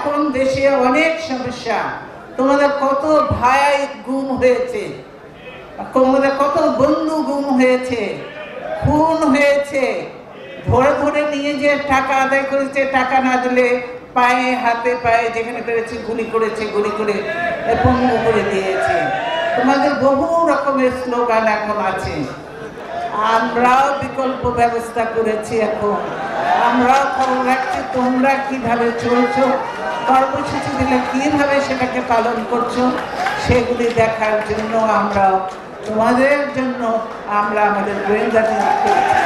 এখন দেশে অনেক সমস্যা, তোমাদের কত ভাই গুম হয়েছে, তোমাদের কত বন্ধু গুম হয়েছে, খুন হয়েছে, ধরে ধরে নিয়ে যে টাকা আদায় করেছে, টাকা না দিলে পায়ে হাতে পায়ে যেখানে পেরেছে গুলি করেছে, গুলি করে পঙ্গু করে দিয়েছে। তোমাদের বহু রকমের স্লোগান এখন আছে। আমরাও বিকল্প ব্যবস্থা করেছি। এখন আমরাও খবর রাখছি তোমরা কিভাবে চলছো, কর্মসূচি দিলে কিভাবে সেটাকে পালন করছো, সেগুলি দেখার জন্য আমরা তোমাদের জন্য আমরা আমাদের গোয়েন্দা নিয়োগ করেছি।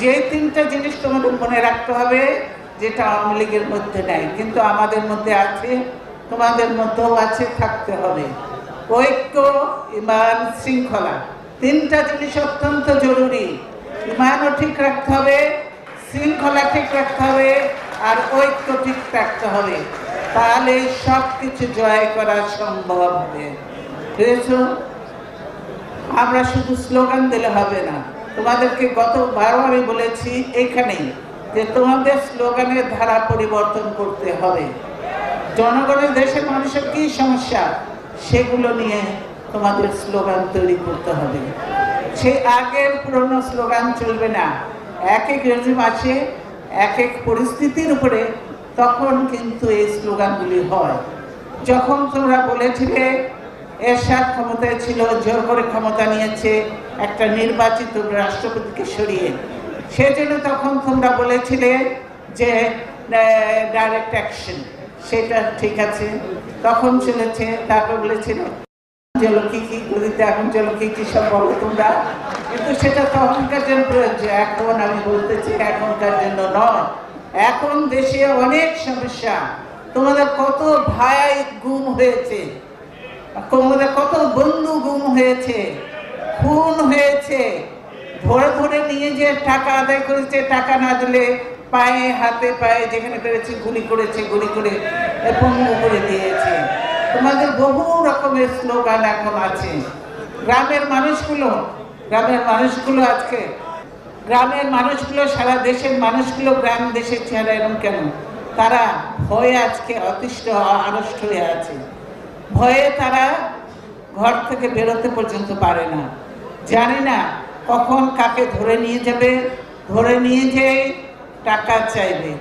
যে তিনটা জিনিস তোমাদের মনে রাখতে হবে, যেটা আওয়ামী লীগের মধ্যে নাই কিন্তু আমাদের মধ্যে আছে, তোমাদের মধ্যেও আছে, থাকতে হবে। ঐক্য, ঈমান, শৃঙ্খলা, তিনটা জিনিস অত্যন্ত জরুরি। ঈমানও ঠিক রাখতে হবে, শৃঙ্খলা ঠিক রাখতে হবে, আর ঐক্য ঠিক রাখতে হবে। তাহলে সব কিছু জয় করা সম্ভব হবে। বুঝেছো? আমরা শুধু স্লোগান দিলে হবে না। তোমাদেরকে গতবার আমি বলেছি এইখানেই যে তোমাদের স্লোগানের ধারা পরিবর্তন করতে হবে। জনগণের, দেশের মানুষের কি সমস্যা সেগুলো নিয়ে তোমাদের স্লোগান তৈরি করতে হবে। সেই আগের পুরনো স্লোগান চলবে না। এক এক রেজিম আছে, এক এক পরিস্থিতির উপরে তখন কিন্তু এই স্লোগানগুলি হয়। যখন তোমরা বলেছিলে এরশাদ ক্ষমতায় ছিল, জোর করে ক্ষমতা নিয়েছে একটা নির্বাচিত রাষ্ট্রপতিকে সরিয়ে, সেজন্য তখন তোমরা বলেছিলে যে ডাইরেক্ট অ্যাকশন, সেটা ঠিক আছে, তখন চলেছে। তারপর বলেছিল চলো কি কি গদিতে, এখন চলো কি কি সব বলো তোমরা, কিন্তু সেটা তখনকার জন্য প্রয়োজন। এখন আমি বলতেছি এখনকার জন্য নয়। এখন দেশে অনেক সমস্যা, তোমাদের কত ভাই গুম হয়েছে, তোমাদের কত বন্ধু গুম হয়েছে, খুন হয়েছে, ধরে ধরে নিয়ে যে টাকা আদায় করেছে, টাকা না দিলে পায়ে হাতে পায়ে যেখানে পেরেছে গুলি করেছে, গুলি করে পঙ্গু করে দিয়েছে। তোমাদের বহু রকমের স্লোগান এখন আছে। গ্রামের মানুষগুলো আজকে, গ্রামের মানুষগুলো, সারা দেশের মানুষগুলো গ্রাম দেশের চেহারা এরকম কেন? তারা ভয়ে আজকে অতিষ্ঠ আড়ষ্ট হয়ে আছে। ভয়ে তারা ঘর থেকে বেরোতে পর্যন্ত পারে না। জানে না কখন কাকে ধরে নিয়ে যাবে, ধরে নিয়ে যেয়ে টাকা চাইবে,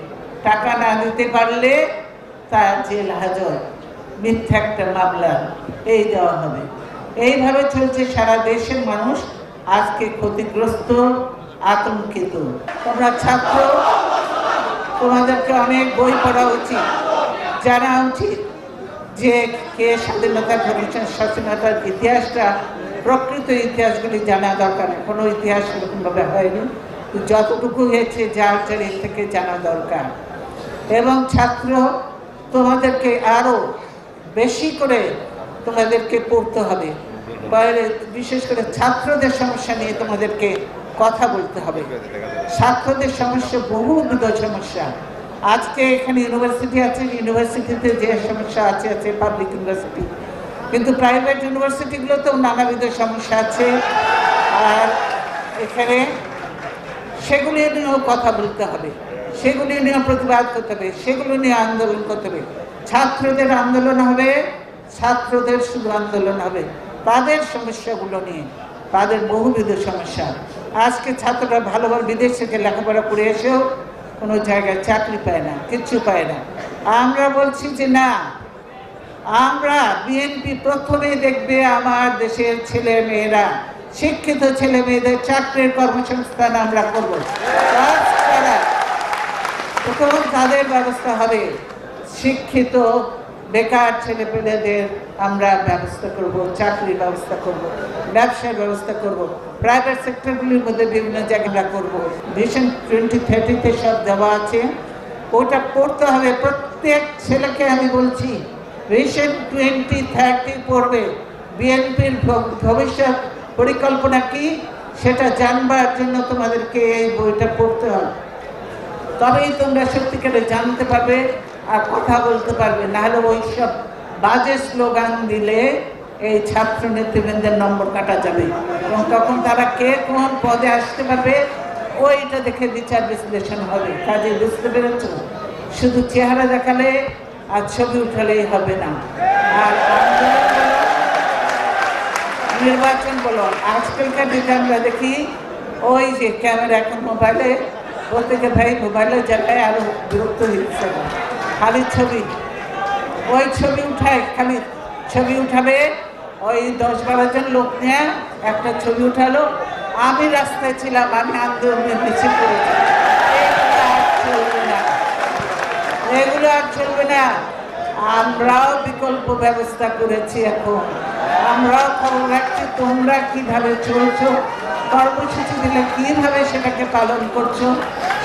টাকা না দিতে পারলে তার জেল হাজত, মিথ্যা একটা মামলা এই দেওয়া হবে। এইভাবে চলছে। সারা দেশের মানুষ আজকে ক্ষতিগ্রস্ত, আতঙ্কিত। তোমরা ছাত্র, তোমাদেরকে অনেক বই পড়া উচিত, জানা উচিত যে কে স্বাধীনতা করেছেন, স্বাধীনতার ইতিহাসটা, প্রকৃত ইতিহাসগুলি জানা দরকার। কোনো ইতিহাস সেরকমভাবে হয়নি, যতটুকু হয়েছে যার চারিদিক থেকে জানা দরকার। এবং ছাত্র, তোমাদেরকে আরো বেশি করে তোমাদেরকে পড়তে হবে। বাইরে বিশেষ করে ছাত্রদের সমস্যা নিয়ে তোমাদেরকে কথা বলতে হবে। ছাত্রদের সমস্যা বহুবিধ সমস্যা। আজকে এখানে ইউনিভার্সিটি আছে, ইউনিভার্সিটিতে যে সমস্যা আছে আছে পাবলিক ইউনিভার্সিটি, কিন্তু প্রাইভেট ইউনিভার্সিটিগুলোতেও নানাবিধ সমস্যা আছে। আর এখানে সেগুলি নিয়েও কথা বলতে হবে, সেগুলি নিয়ে প্রতিবাদ করতে হবে, সেগুলো নিয়ে আন্দোলন করতে হবে। ছাত্রদের আন্দোলন হবে, ছাত্রদের শুধু আন্দোলন হবে তাদের সমস্যাগুলো নিয়ে, তাদের বহুবিধ সমস্যা। আজকে ছাত্ররা ভালোভাবে বিদেশ থেকে লেখাপড়া করে এসেও কোনো জায়গায় চাকরি পায় না, কিচ্ছু পায় না। আমরা বলছি যে না, আমরা বিএনপি প্রথমেই দেখবে আমার দেশের ছেলে মেয়েরা, শিক্ষিত ছেলে মেয়েদের চাকরির কর্মসংস্থান আমরা করব। প্রথম তাদের ব্যবস্থা হবে, শিক্ষিত বেকার ছেলে পেলেদের আমরা ব্যবস্থা করব, চাকরির ব্যবস্থা করব, ব্যবসার ব্যবস্থা করব, প্রাইভেট সেক্টরগুলির মধ্যে বিভিন্ন জায়গায় আমরা করবো। ভিশন 2030-তে সব দেওয়া আছে, ওটা পড়তে হবে প্রত্যেক ছেলেকে। আমি বলছি ভিশন 2030 পড়বে। বিএনপির ভবিষ্যৎ পরিকল্পনা কি সেটা জানবার জন্য তোমাদেরকে এই বইটা পড়তে হবে। তবেই তোমরা সত্যিকারে জানতে পারবে আর কথা বলতে পারবে। নাহলে ওই সব বাজে স্লোগান দিলে এই ছাত্র নেতৃবৃন্দের নম্বর কাটা যাবে এবং তখন তারা কে কোন পদে আসতে পারবে ওইটা দেখে বিচার বিশ্লেষণ হবে। কাজে বুঝতে পেরেছ, শুধু চেহারা দেখালে আর ছবি উঠালেই হবে না। আর নির্বাচন বলো, আজকালকার দিকে আমরা দেখি ওই যে ক্যামেরা এখন মোবাইলে, প্রত্যেকে ভাই মোবাইলের জায়গায় আরো বিরক্ত হচ্ছে, খালি ছবি, ওই ছবি উঠায়, খালি ছবি উঠাবে, ওই 10-12 জন লোক নিয়ে একটা ছবি উঠালো, আমি রাস্তায় ছিলাম, আমি আন্দোলনে মিছিল করেছি। এগুলো আর চলবে না। আমরাও বিকল্প ব্যবস্থা করেছি। এখন আমরাও খবর রাখছি তোমরা কিভাবে চলছো, কর্মসূচি দিলে কিভাবে সেটাকে পালন করছো,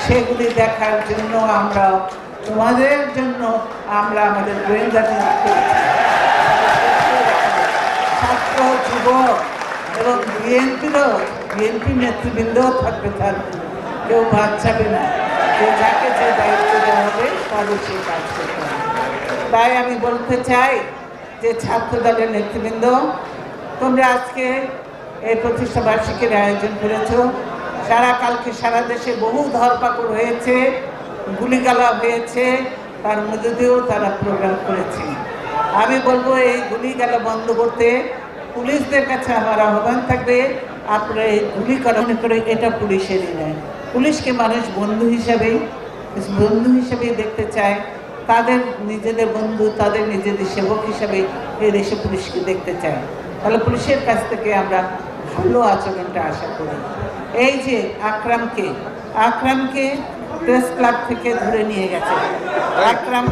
সেগুলি দেখার জন্য আমরা তোমাদের জন্য আমরা আমাদের গোয়েন্দা নিয়োগ করেছি। ছাত্র, যুবক এবং বিএনপি নেতৃবৃন্দও থাকবে, তার কেউ ভাত চাবে না, যে যাকে যে দায়িত্ব দেওয়া হবে তাদের সেই কাজ করতে হবে। তাই আমি বলতে চাই যে ছাত্র দলের নেতৃবৃন্দ, তোমরা আজকে এই প্রতিষ্ঠা বার্ষিকীর আয়োজন করেছ। কালকে সারা দেশে বহু ধরপাকড় হয়েছে, গুলিগালা হয়েছে, তার মধ্যে দিয়েও তারা প্রোগ্রাম করেছে। আমি বলবো এই গুলিগালা বন্ধ করতে পুলিশদের কাছে আমার আহ্বান থাকবে, আপনারা এই গুলি মনে করে এটা পুলিশেরই নয়। পুলিশকে মানুষ বন্ধু হিসেবেই দেখতে চায়, তাদের নিজেদের বন্ধু, তাদের নিজেদের সেবক হিসাবে এই দেশে পুলিশকে দেখতে চায়। তাহলে পুলিশের কাছ থেকে আমরা ভালো আচরণটা আশা করি। এই যে আকরামকে প্রেস ক্লাব থেকে ধরে নিয়ে গেছে, আকরাম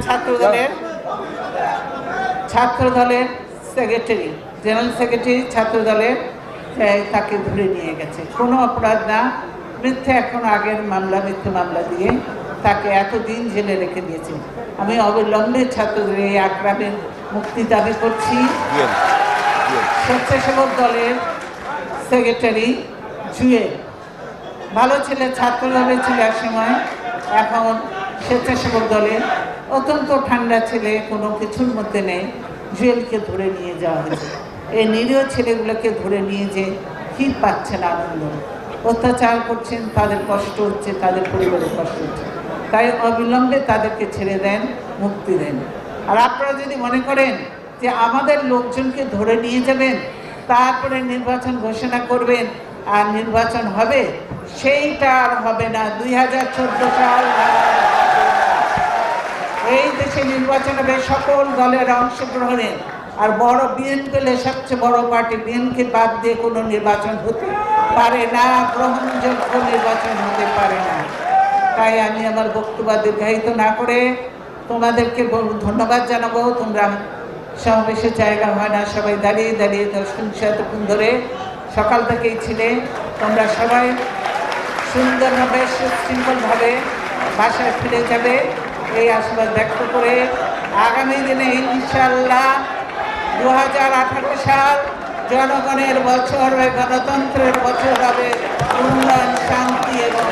ছাত্র দলের সেক্রেটারি, জেনারেল সেক্রেটারি ছাত্র দলের, তাকে ধরে নিয়ে গেছে। কোনো অপরাধ না, মিথ্যে, এখন আগের মিথ্যে মামলা দিয়ে তাকে এতদিন জেলে রেখে দিয়েছে। আমি অবিলম্বে ছাত্রদের এই আকরামের মুক্তি দাবি করছি। স্বেচ্ছাসেবক দলের সেক্রেটারি জুয়েল ভালো ছেলে, ছাত্র দলে ছিল এক সময়, এখন স্বেচ্ছাসেবক দলে অত্যন্ত ঠান্ডা ছেলে, কোনো কিছুর মধ্যে নেই। জুয়েলকে ধরে নিয়ে যাওয়া হয়েছে। এই নিরীহ ছেলেগুলোকে ধরে নিয়ে যে কি পাচ্ছেন আনন্দ, অত্যাচার করছেন, তাদের কষ্ট হচ্ছে, তাদের পরিবারের কষ্ট হচ্ছে। তাই অবিলম্বে তাদেরকে ছেড়ে দেন, মুক্তি দেন। আর আপনারা যদি মনে করেন যে আমাদের লোকজনকে ধরে নিয়ে যাবেন, তারপরে নির্বাচন ঘোষণা করবেন আর নির্বাচন হবে, সেইটা আর হবে না। 2014 সাল এই দেশে নির্বাচন হবে সকল দলের অংশগ্রহণে। আর বড় বিএনপি হলে সবচেয়ে বড় পার্টি, বিএনপি বাদ দিয়ে কোনো নির্বাচন হতে পারে না, গ্রহণযোগ্য নির্বাচন হতে পারে না। তাই আমি আমার বক্তব্য দীর্ঘায়িত না করে তোমাদেরকে ধন্যবাদ জানাবো। তোমরা সমাবেশের জায়গা হয় না, সবাই দাঁড়িয়ে দাঁড়িয়ে এতক্ষণ ধরে সকাল থেকেই ছিলে। তোমরা সবাই সুন্দরভাবে সুশৃঙ্খলভাবে বাসায় ফিরে যাবে এই আশীর্বাদ ব্যক্ত করে আগামী দিনে ইনশাআল্লাহ 2018 সাল জনগণের বছর, গণতন্ত্রের বছর হবে, উন্নয়ন, শান্তি এবং